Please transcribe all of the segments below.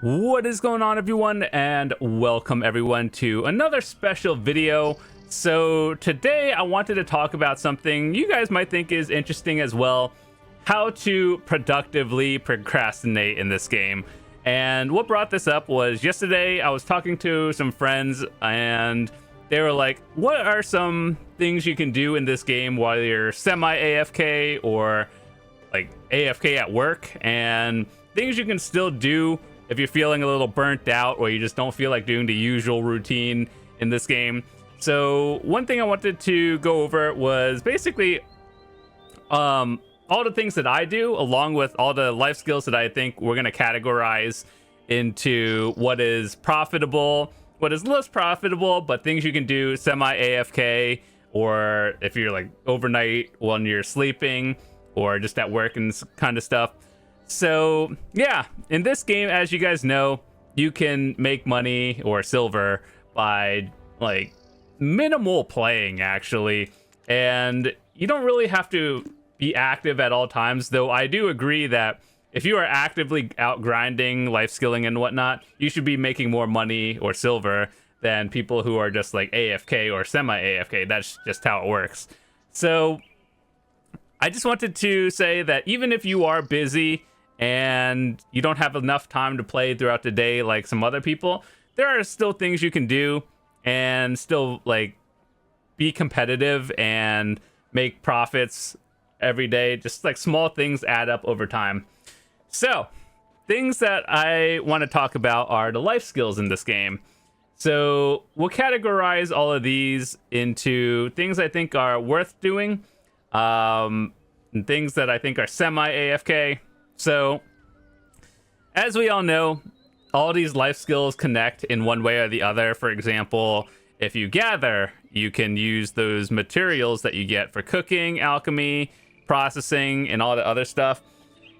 What is going on, everyone, and welcome everyone to another special video. So today I wanted to talk about something you guys might think is interesting as well: how to productively procrastinate in this game. And what brought this up was yesterday I was talking to some friends and they were like, what are some things you can do in this game while you're semi AFK or like AFK at work, and things you can still do if you're feeling a little burnt out or you just don't feel like doing the usual routine in this game. So one thing I wanted to go over was basically all the things that I do, along with all the life skills that I think we're going to categorize into what is profitable, what is less profitable, but things you can do semi AFK, or if you're like overnight when you're sleeping or just at work and kind of stuff. So yeah, in this game, as you guys know, you can make money or silver by like minimal playing actually, and you don't really have to be active at all times, though I do agree that if you are actively out grinding, life skilling and whatnot, you should be making more money or silver than people who are just like AFK or semi AFK. That's just how it works. So I just wanted to say that even if you are busy and you don't have enough time to play throughout the day like some other people, there are still things you can do and still like be competitive and make profits every day. Just like small things add up over time. So things that I want to talk about are the life skills in this game. So we'll categorize all of these into things I think are worth doing, and things that I think are semi AFK. So, as we all know, all these life skills connect in one way or the other. For example, if you gather, you can use those materials that you get for cooking, alchemy, processing, and all the other stuff.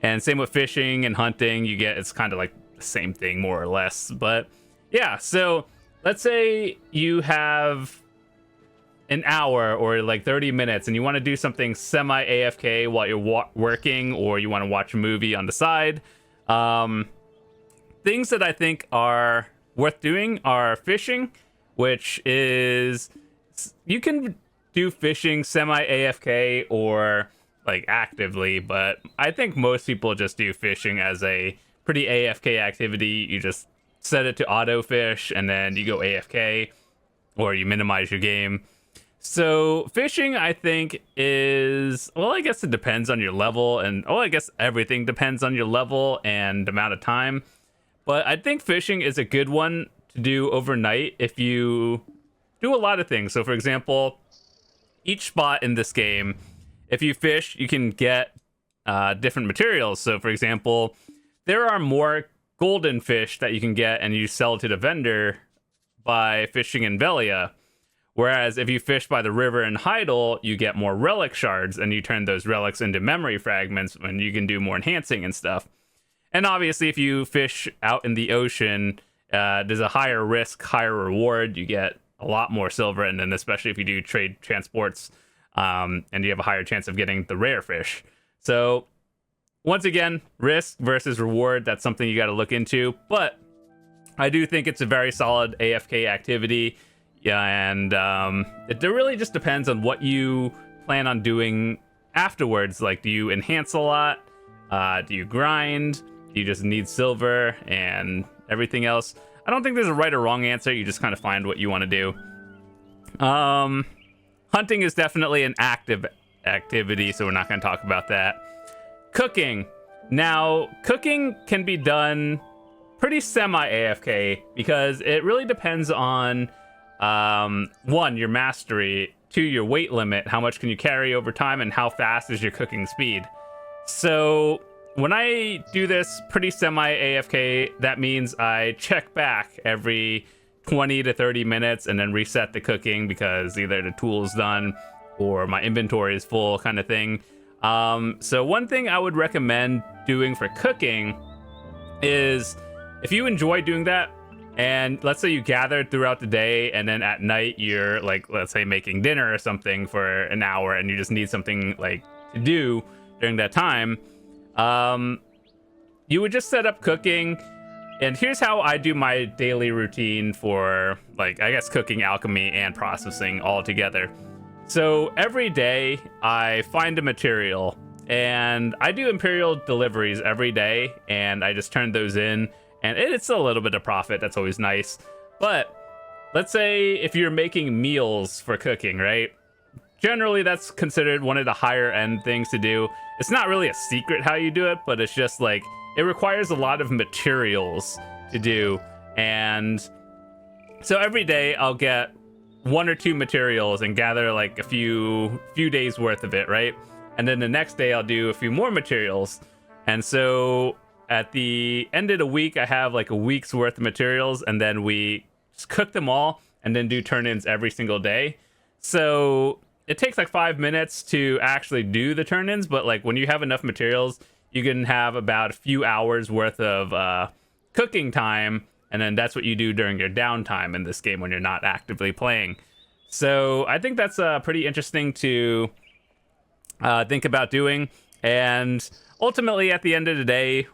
And same with fishing and hunting, you get, it's kind of like the same thing more or less. But yeah, so let's say you have an hour or like 30 minutes and you want to do something semi AFK while you're working, or you want to watch a movie on the side. Things that I think are worth doing are fishing, which is, you can do fishing semi AFK or like actively, but I think most people just do fishing as a pretty AFK activity. You just set it to auto fish and then you go AFK, or you minimize your game. So fishing, I think, is, well, I guess it depends on your level, and I guess everything depends on your level and amount of time. But I think fishing is a good one to do overnight if you do a lot of things. So for example, each spot in this game, if you fish, you can get different materials. So for example, there are more golden fish that you can get and you sell to the vendor by fishing in Velia. Whereas if you fish by the river in Heidel, you get more relic shards, and you turn those relics into memory fragments, and you can do more enhancing and stuff. And obviously, if you fish out in the ocean, there's a higher risk, higher reward. You get a lot more silver, and then especially if you do trade transports, and you have a higher chance of getting the rare fish. So once again, risk versus reward, that's something you got to look into. But I do think it's a very solid AFK activity. Yeah, and it really just depends on what you plan on doing afterwards. Like, do you enhance a lot? Do you grind? Do you just need silver and everything else? I don't think there's a right or wrong answer. You just kind of find what you want to do. Hunting is definitely an active activity, so we're not going to talk about that. Cooking. Now, cooking can be done pretty semi-AFK because it really depends on one, your mastery, two, your weight limit, how much can you carry over time, and how fast is your cooking speed. So when I do this pretty semi AFK, that means I check back every 20 to 30 minutes and then reset the cooking because either the tool's done or my inventory is full, kind of thing. So one thing I would recommend doing for cooking is, if you enjoy doing that, and let's say you gathered throughout the day and then at night you're like, let's say making dinner or something for an hour and you just need something like to do during that time, you would just set up cooking And here's how I do my daily routine for, like, I guess cooking, alchemy, and processing all together. So every day I find a material and I do imperial deliveries every day, and I just turn those in, and it's a little bit of profit. That's always nice. But let's say if you're making meals for cooking, right? Generally, that's considered one of the higher end things to do. It's not really a secret how you do it, but it's just like, it requires a lot of materials to do. And so every day I'll get 1 or 2 materials and gather like a few days worth of it, right? And then the next day I'll do a few more materials. And so at the end of the week, I have like a week's worth of materials, and then we just cook them all and then do turn-ins every single day. So it takes like 5 minutes to actually do the turn-ins, but like when you have enough materials, you can have about a few hours worth of cooking time, and then that's what you do during your downtime in this game when you're not actively playing. So I think that's pretty interesting to think about doing. And ultimately, at the end of the day,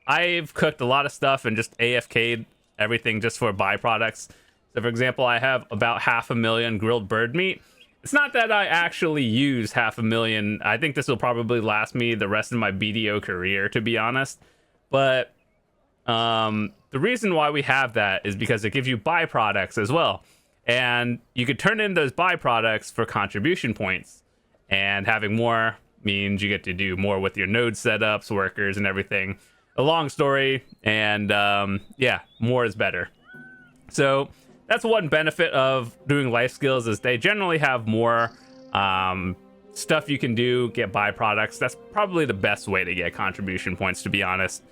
I've cooked a lot of stuff and just AFK'd everything just for byproducts. So for example, I have about 500,000 grilled bird meat. It's not that I actually use 500,000. I think this will probably last me the rest of my BDO career, to be honest. But the reason why we have that is because it gives you byproducts as well. And you could turn in those byproducts for contribution points. And having more means you get to do more with your node setups, workers, and everything. A long story, and yeah, more is better. So that's one benefit of doing life skills, is they generally have more stuff you can do, get byproducts. That's probably the best way to get contribution points, to be honest.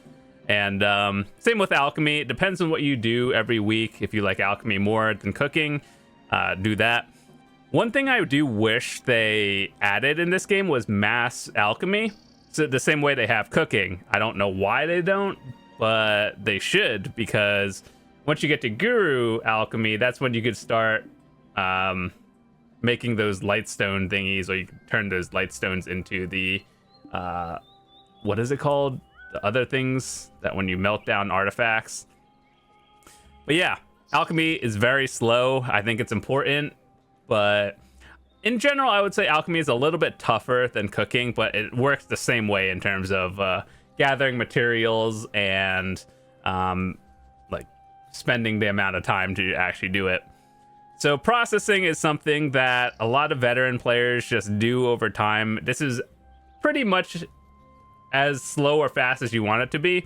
And same with alchemy. It depends on what you do every week. If you like alchemy more than cooking, do that. One thing I do wish they added in this game was mass alchemy. So the same way they have cooking. I don't know why they don't, but they should, because once you get to Guru alchemy, that's when you could start making those lightstone thingies, or you can turn those lightstones into the what is it called? The other things that when you melt down artifacts. But yeah, alchemy is very slow. I think it's important, but in general, I would say alchemy is a little bit tougher than cooking, but it works the same way in terms of gathering materials and like spending the amount of time to actually do it. So processing is something that a lot of veteran players just do over time. This is pretty much as slow or fast as you want it to be,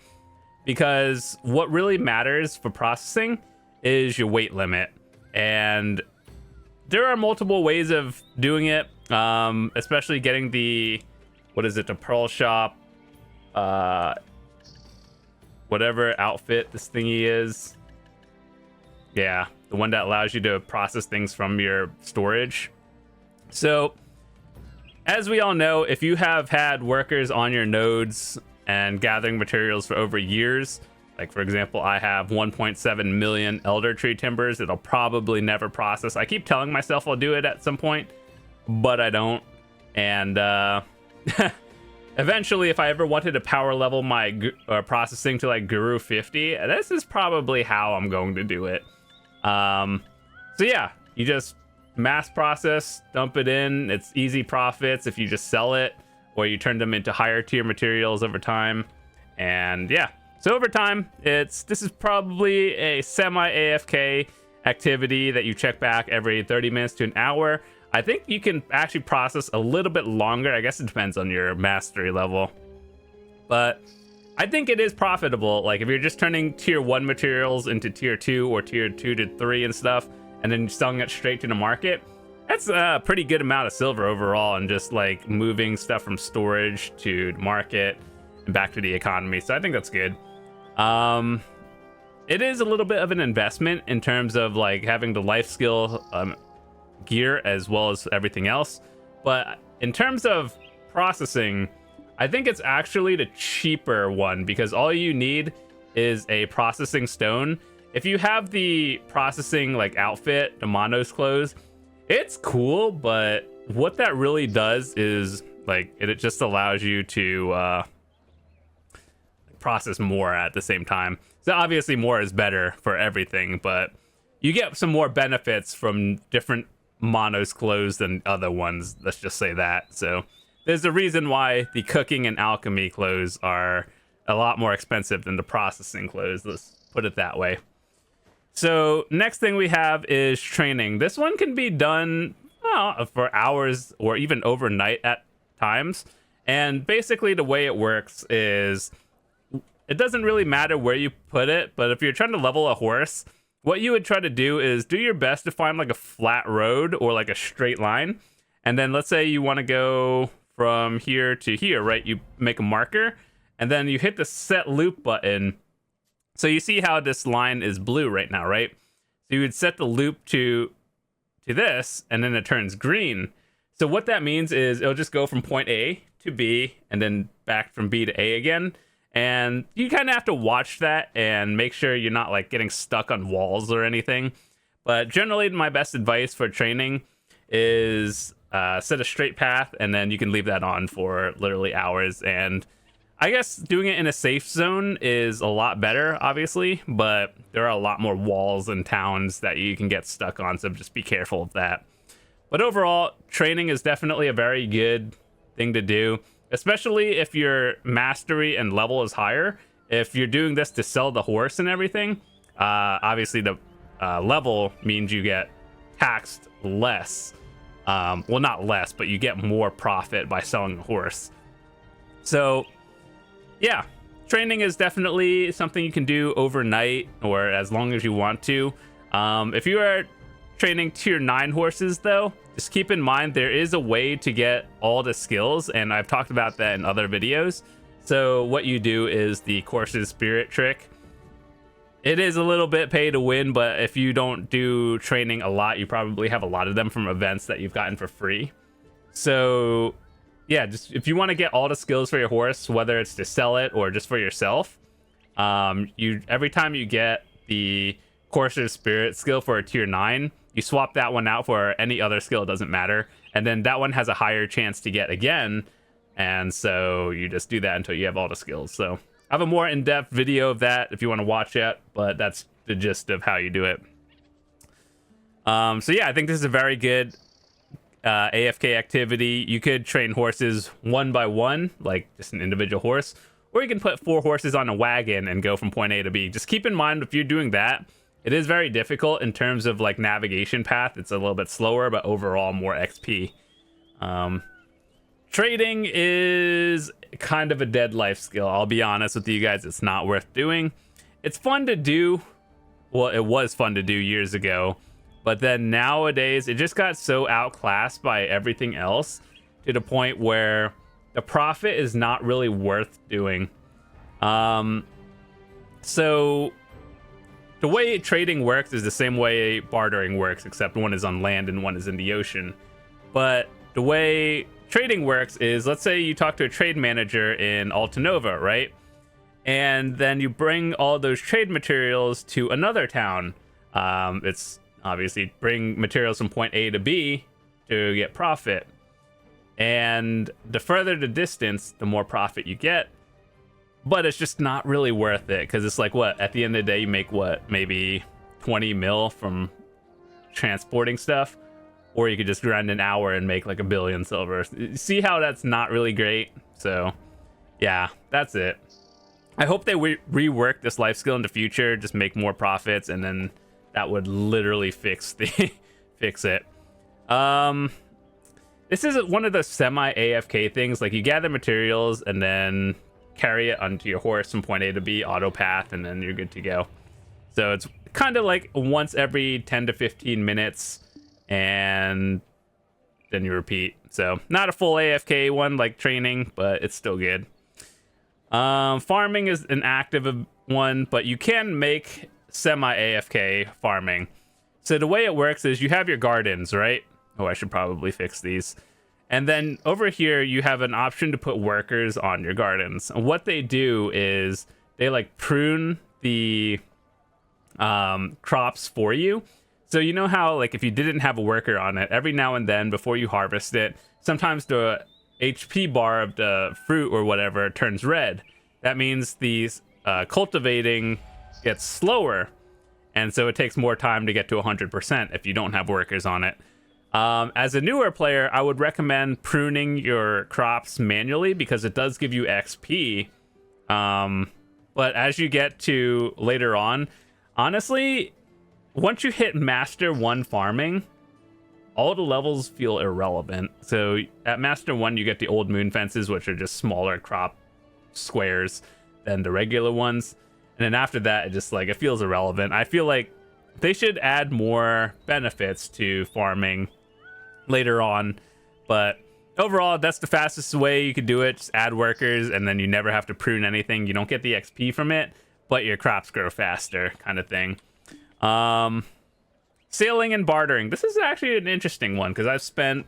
because what really matters for processing is your weight limit. And there are multiple ways of doing it, especially getting the, what is it, the Pearl Shop, whatever outfit this thingy is. Yeah, the one that allows you to process things from your storage. So, as we all know, if you have had workers on your nodes and gathering materials for over years, like for example, I have 1.7 million elder tree timbers that'll probably never process. I keep telling myself I'll do it at some point, but I don't. And eventually, if I ever wanted to power level my processing to like Guru 50, this is probably how I'm going to do it. So yeah, you just mass process, dump it in. It's easy profits if you just sell it, or you turn them into higher tier materials over time. And yeah, so over time, this is probably a semi AFK activity that you check back every 30 minutes to an hour. I think you can actually process a little bit longer. I guess it depends on your mastery level, but I think it is profitable. Like if you're just turning tier 1 materials into tier 2 or tier 2 to 3 and stuff, and then selling it straight to the market, that's a pretty good amount of silver overall, and just like moving stuff from storage to market and back to the economy. So I think that's good. It is a little bit of an investment in terms of like having the life skill gear as well as everything else, but in terms of processing, I think it's actually the cheaper one, because all you need is a processing stone. If you have the processing like outfit, the Mono's clothes, it's cool, but what that really does is like it just allows you to process more at the same time. So obviously more is better for everything, but you get some more benefits from different monos clothes than other ones. Let's just say that. So there's a reason why the cooking and alchemy clothes are a lot more expensive than the processing clothes. Let's put it that way. So next thing we have is training. This one can be done for hours or even overnight at times. And basically the way it works is it doesn't really matter where you put it, but if you're trying to level a horse, what you would try to do is do your best to find like a flat road or like a straight line. And then let's say you want to go from here to here, right? You make a marker and then you hit the set loop button. So you see how this line is blue right now, right? So you would set the loop to this, and then it turns green. So what that means is it'll just go from point A to B, and then back from B to A again. And you kind of have to watch that and make sure you're not like getting stuck on walls or anything. But generally, my best advice for training is set a straight path, and then you can leave that on for literally hours. And I guess doing it in a safe zone is a lot better, obviously, but there are a lot more walls and towns that you can get stuck on, so just be careful of that. But overall, training is definitely a very good thing to do, especially if your mastery and level is higher. If you're doing this to sell the horse and everything, obviously the level means you get taxed less. Well, not less, but you get more profit by selling the horse. So yeah, training is definitely something you can do overnight or as long as you want to. If you are training tier 9 horses, though, just keep in mind there is a way to get all the skills, and I've talked about that in other videos. So what you do is the course's spirit trick. It is a little bit pay to win, but if you don't do training a lot, you probably have a lot of them from events that you've gotten for free. So yeah, just if you want to get all the skills for your horse, whether it's to sell it or just for yourself, every time you get the courser's spirit skill for a tier 9, you swap that one out for any other skill. It doesn't matter, and then that one has a higher chance to get again, and so you just do that until you have all the skills. So I have a more in-depth video of that if you want to watch it, but that's the gist of how you do it. So yeah, I think this is a very good AFK activity. You could train horses one by one, like just an individual horse, or you can put 4 horses on a wagon and go from point A to B. Just keep in mind, if you're doing that, it is very difficult in terms of like navigation path. It's a little bit slower, but overall more XP. Trading is kind of a dead life skill. I'll be honest with you guys, it's not worth doing. It's fun to do. Well, it was fun to do years ago, but then nowadays it just got so outclassed by everything else to the point where the profit is not really worth doing. So the way trading works is the same way bartering works, except one is on land and one is in the ocean. But the way trading works is, let's say you talk to a trade manager in Altanova, right? And then you bring all those trade materials to another town. It's obviously bring materials from point A to B to get profit. And the further the distance, the more profit you get. But it's just not really worth it, because it's like, what, at the end of the day, you make what, maybe 20 mil from transporting stuff? Or you could just grind an hour and make like 1 billion silver. See how that's not really great? So yeah, that's it. I hope they rework this life skill in the future, just make more profits, and then that would literally fix it. This is one of the semi AFK things. Like, you gather materials and then carry it onto your horse from point A to B, auto path, and then you're good to go. So it's kind of like once every 10 to 15 minutes, and then you repeat. So not a full AFK one like training, but it's still good. Farming is an active one, but you can make semi AFK farming. So the way it works is you have your gardens, right? Oh, I should probably fix these. And then over here, you have an option to put workers on your gardens. And what they do is they like prune the crops for you. So you know how, like, if you didn't have a worker on it, every now and then before you harvest it, sometimes the HP bar of the fruit or whatever turns red. that means these cultivating gets slower, and so it takes more time to get to 100% if you don't have workers on it. As a newer player, I would recommend pruning your crops manually because it does give you XP. But as you get to later on, honestly, once you hit Master 1 farming, all the levels feel irrelevant. So at Master 1, you get the old moon fences, which are just smaller crop squares than the regular ones. And then after that, it just like, it feels irrelevant. I feel like they should add more benefits to farming later on. But overall, that's the fastest way you could do it. Just add workers, and then you never have to prune anything. You don't get the XP from it, but your crops grow faster, kind of thing. Sailing and bartering. This is actually an interesting one because I've spent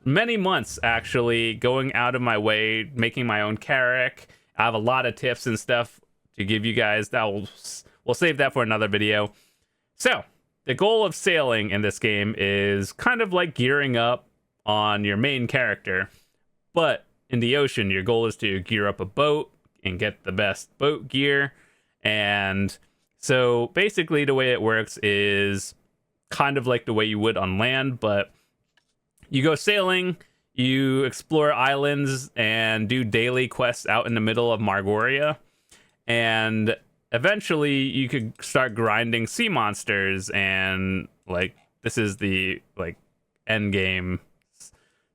many months actually going out of my way, making my own carrack. I have a lot of tips and stuff to give you guys. We'll save that for another video. So the goal of sailing in this game is kind of like gearing up on your main character, but in the ocean, your goal is to gear up a boat and get the best boat gear. And so basically the way it works is kind of like the way you would on land, but you go sailing, you explore islands and do daily quests out in the middle of Margoria, and eventually you could start grinding sea monsters, and like this is the like end game.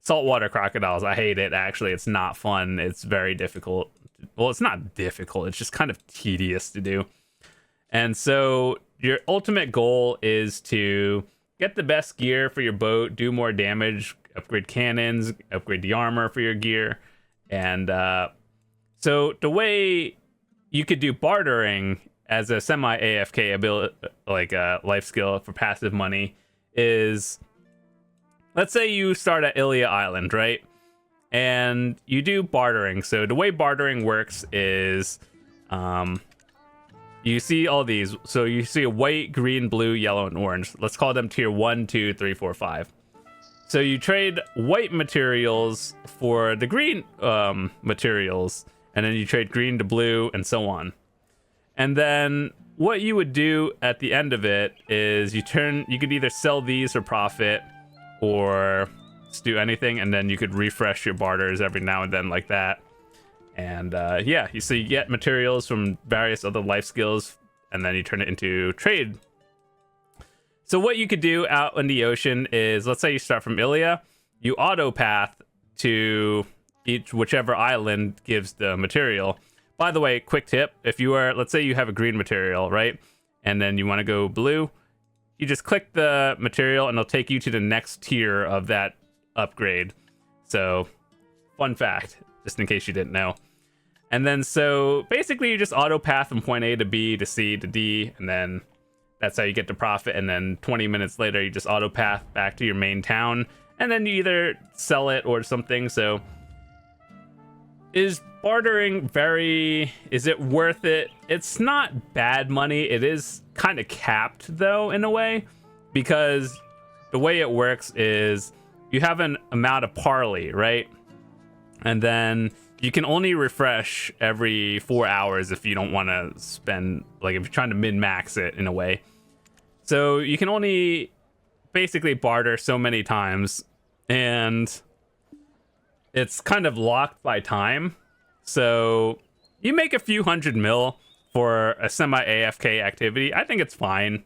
Saltwater crocodiles, I hate it. Actually, it's not fun. It's very difficult. Well, it's not difficult, it's just kind of tedious to do. And so your ultimate goal is to get the best gear for your boat, do more damage, upgrade cannons, upgrade the armor for your gear. And so the way you could do bartering as a semi-AFK ability, like a life skill for passive money, is let's say you start at Ilia Island, right? And you do bartering. So the way bartering works is you see all these. So you see a white, green, blue, yellow, and orange. Let's call them tier 1, 2, 3, 4, 5. So you trade white materials for the green materials, and then you trade green to blue, and so on. And then what you would do at the end of it is you could either sell these for profit or just do anything, and then you could refresh your barters every now and then like that. And yeah, so you get materials from various other life skills, and then you turn it into trade. So what you could do out in the ocean is, let's say you start from Ilia, you auto path to whichever island gives the material. By the way, quick tip, if you are, let's say you have a green material, right? And then you want to go blue, you just click the material and it'll take you to the next tier of that upgrade. So fun fact, just in case you didn't know. And then so basically you just auto path from point A to B to C to D, and then that's how you get the profit. And then 20 minutes later, you just auto path back to your main town, and then you either sell it or something. So is bartering is it worth it? It's not bad money. It is kind of capped though, in a way, because the way it works is you have an amount of parley, right? And then you can only refresh every 4 hours if you don't want to spend, like if you're trying to min-max it in a way. So you can only basically barter so many times, and it's kind of locked by time. So you make a few hundred mil for a semi-AFK activity. I think it's fine.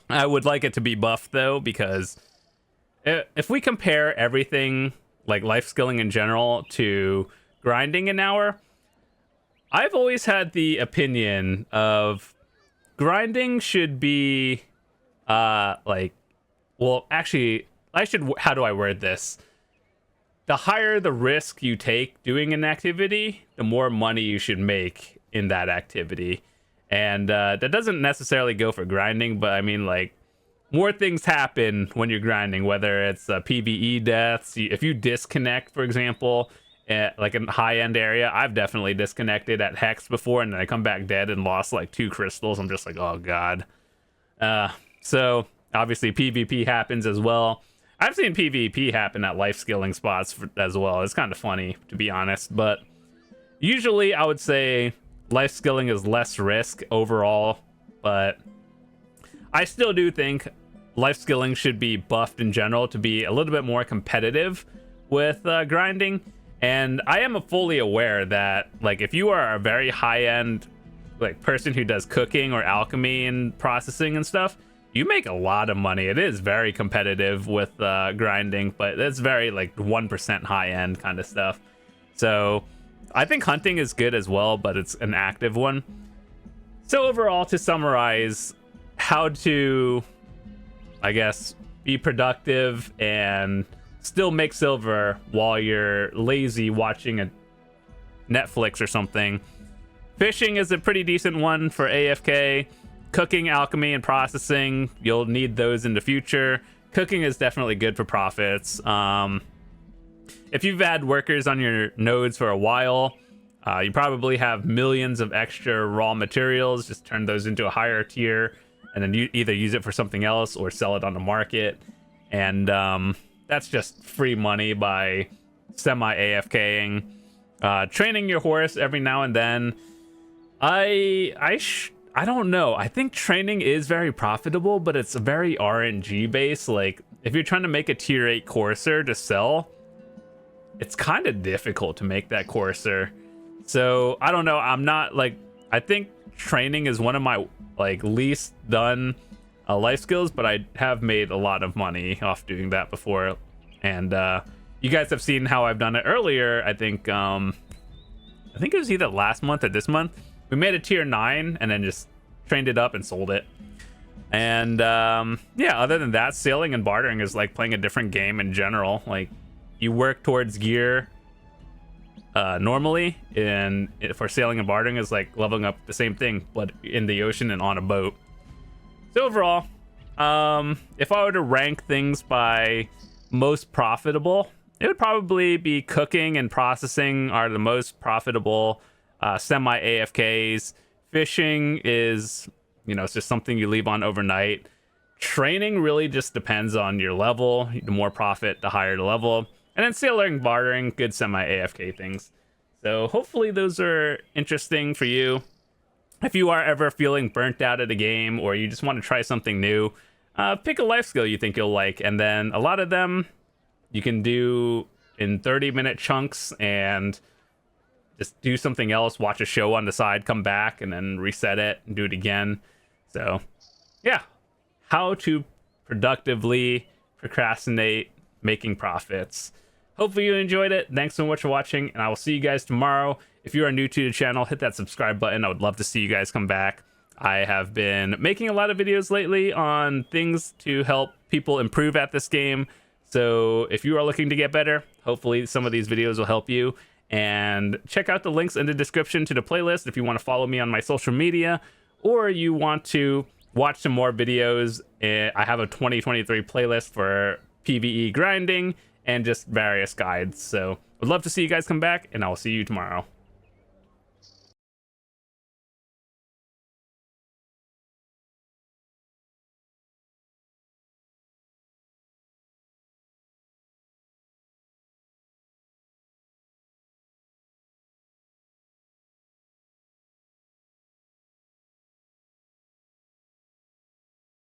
I would like it to be buffed though, because if we compare everything, like life skilling in general, to grinding an hour, I've always had the opinion of grinding should be like, well, actually, how do I word this? The higher the risk you take doing an activity, the more money you should make in that activity. And that doesn't necessarily go for grinding, but I mean, like, more things happen when you're grinding, whether it's PvE deaths. If you disconnect, for example, at like a high-end area, I've definitely disconnected at Hex before, and then I come back dead and lost like 2 crystals. I'm just like, oh god. So obviously PvP happens as well. I've seen PvP happen at life skilling spots as well. It's kind of funny, to be honest. But Usually I would say life skilling is less risk overall, but I still do think life skilling should be buffed in general to be a little bit more competitive with grinding. And I am fully aware that, like, if you are a very high-end like person who does cooking or alchemy and processing and stuff, you make a lot of money. It is very competitive with grinding, but it's very like 1% high-end kind of stuff. So I think hunting is good as well, but it's an active one. So overall, to summarize, how to, I guess, be productive and still make silver while you're lazy watching a Netflix or something. Fishing is a pretty decent one for AFK. Cooking, alchemy, and processing, you'll need those in the future. Cooking is definitely good for profits. If you've had workers on your nodes for a while, you probably have millions of extra raw materials. Just turn those into a higher tier, and then you either use it for something else or sell it on the market. And that's just free money by semi-AFKing. Training your horse every now and then. I don't know. I think training is very profitable, but it's very RNG based. Like, if you're trying to make a tier 8 courser to sell, it's kind of difficult to make that courser. So I don't know. I'm not like, I think training is one of my like least done life skills, but I have made a lot of money off doing that before. And you guys have seen how I've done it earlier. I think it was either last month or this month. We made a tier 9 and then just trained it up and sold it. And yeah, other than that, sailing and bartering is like playing a different game in general. Like, you work towards gear normally, and for sailing and bartering is like leveling up the same thing, but in the ocean and on a boat. So overall, if I were to rank things by most profitable, it would probably be cooking and processing are the most profitable semi AFKs. Fishing is, you know, it's just something you leave on overnight. Training really just depends on your level. The more profit, the higher the level. And then sailing, bartering, good semi AFK things. So hopefully those are interesting for you. If you are ever feeling burnt out at a game, or you just want to try something new, pick a life skill you think you'll like, and then a lot of them you can do in 30-minute chunks and just do something else, watch a show on the side, come back, and then reset it and do it again. So yeah, how to productively procrastinate making profits. Hopefully you enjoyed it. Thanks so much for watching, and I will see you guys tomorrow. If you are new to the channel, hit that subscribe button. I would love to see you guys come back. I have been making a lot of videos lately on things to help people improve at this game. So if you are looking to get better, hopefully some of these videos will help you. And check out the links in the description to the playlist if you want to follow me on my social media, or you want to watch some more videos. I have a 2023 playlist for PvE grinding and just various guides. So I'd love to see you guys come back, and I will see you tomorrow.